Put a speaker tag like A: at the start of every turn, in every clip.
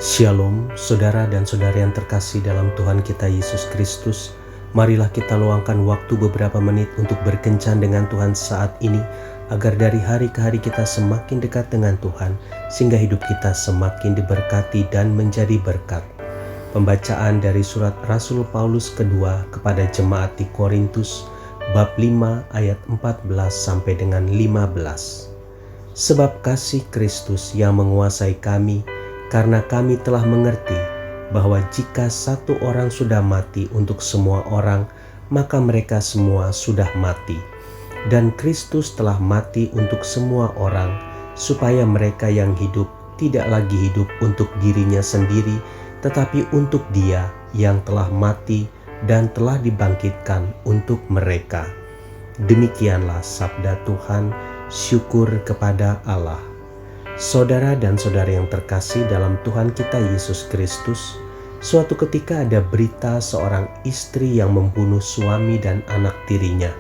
A: Shalom, saudara dan saudari yang terkasih dalam Tuhan kita Yesus Kristus. Marilah kita luangkan waktu beberapa menit untuk berkencan dengan Tuhan saat ini, agar dari hari ke hari kita semakin dekat dengan Tuhan, sehingga hidup kita semakin diberkati dan menjadi berkat. Pembacaan dari surat Rasul Paulus kedua kepada jemaat di Korintus, bab 5 ayat 14 sampai dengan 15. Sebab kasih Kristus yang menguasai kami, karena kami telah mengerti bahwa jika satu orang sudah mati untuk semua orang, maka mereka semua sudah mati. Dan Kristus telah mati untuk semua orang, supaya mereka yang hidup tidak lagi hidup untuk dirinya sendiri, tetapi untuk Dia yang telah mati dan telah dibangkitkan untuk mereka. Demikianlah sabda Tuhan, syukur kepada Allah. Saudara dan saudari yang terkasih dalam Tuhan kita Yesus Kristus, suatu ketika ada berita seorang istri yang membunuh suami dan anak tirinya.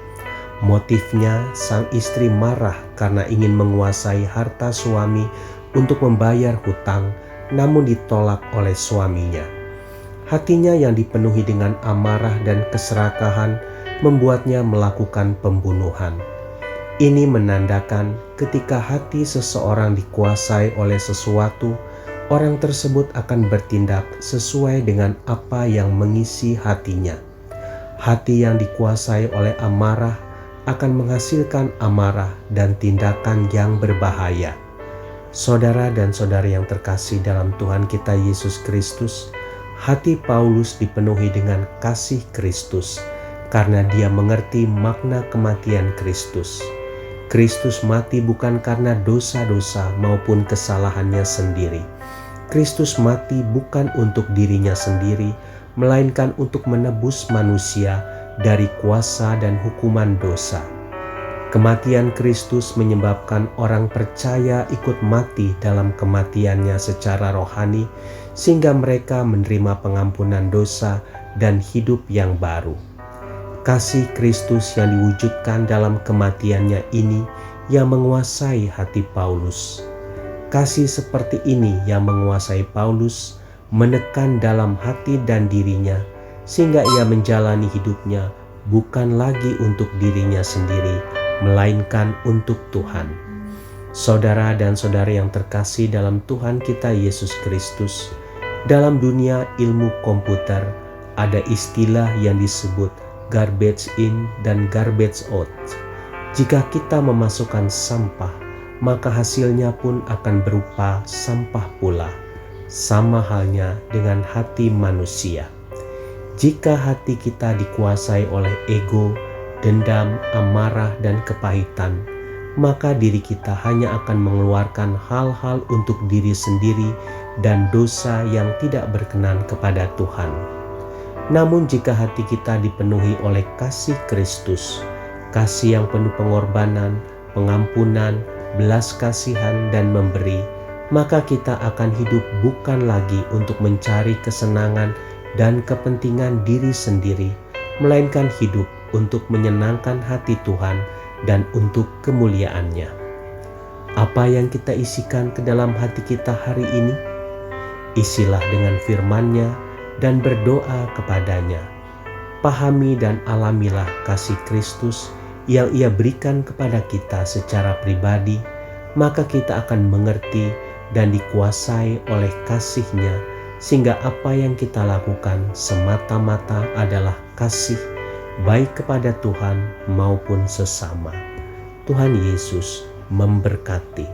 A: Motifnya, sang istri marah karena ingin menguasai harta suami untuk membayar hutang, namun ditolak oleh suaminya. Hatinya yang dipenuhi dengan amarah dan keserakahan membuatnya melakukan pembunuhan. Ini menandakan ketika hati seseorang dikuasai oleh sesuatu, orang tersebut akan bertindak sesuai dengan apa yang mengisi hatinya. Hati yang dikuasai oleh amarah akan menghasilkan amarah dan tindakan yang berbahaya. Saudara dan saudari yang terkasih dalam Tuhan kita Yesus Kristus, hati Paulus dipenuhi dengan kasih Kristus karena dia mengerti makna kematian Kristus. Kristus mati bukan karena dosa-dosa maupun kesalahannya sendiri. Kristus mati bukan untuk dirinya sendiri, melainkan untuk menebus manusia dari kuasa dan hukuman dosa. Kematian Kristus menyebabkan orang percaya ikut mati dalam kematiannya secara rohani, sehingga mereka menerima pengampunan dosa dan hidup yang baru. Kasih Kristus yang diwujudkan dalam kematiannya ini yang menguasai hati Paulus. Kasih seperti ini yang menguasai Paulus menekan dalam hati dan dirinya, sehingga ia menjalani hidupnya bukan lagi untuk dirinya sendiri, melainkan untuk Tuhan. Saudara dan saudari yang terkasih dalam Tuhan kita Yesus Kristus, dalam dunia ilmu komputer ada istilah yang disebut garbage in dan garbage out. Jika kita memasukkan sampah, maka hasilnya pun akan berupa sampah pula. Sama halnya dengan hati manusia. Jika hati kita dikuasai oleh ego, dendam, amarah, dan kepahitan, maka diri kita hanya akan mengeluarkan hal-hal untuk diri sendiri dan dosa yang tidak berkenan kepada Tuhan. Namun jika hati kita dipenuhi oleh kasih Kristus, kasih yang penuh pengorbanan, pengampunan, belas kasihan, dan memberi, maka kita akan hidup bukan lagi untuk mencari kesenangan dan kepentingan diri sendiri, melainkan hidup untuk menyenangkan hati Tuhan dan untuk kemuliaan-Nya. Apa yang kita isikan ke dalam hati kita hari ini? Isilah dengan firman-Nya dan berdoa kepadanya. Pahami dan alamilah kasih Kristus yang Ia berikan kepada kita secara pribadi, maka kita akan mengerti dan dikuasai oleh kasih-Nya, sehingga apa yang kita lakukan semata-mata adalah kasih, baik kepada Tuhan maupun sesama. Tuhan Yesus memberkati.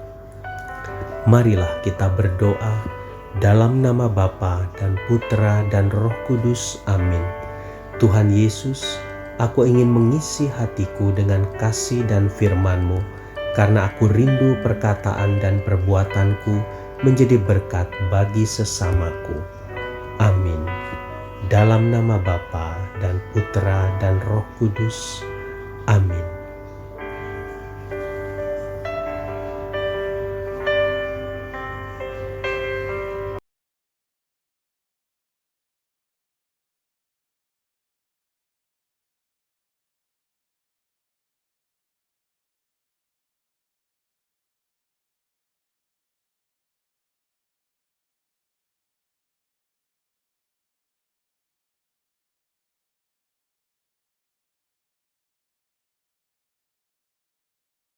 A: Marilah kita berdoa dalam nama Bapa dan Putra dan Roh Kudus. Amin. Tuhan Yesus, aku ingin mengisi hatiku dengan kasih dan firman-Mu, karena aku rindu perkataan dan perbuatanku menjadi berkat bagi sesamaku. Amin. Dalam nama Bapa dan Putra dan Roh Kudus. Amin.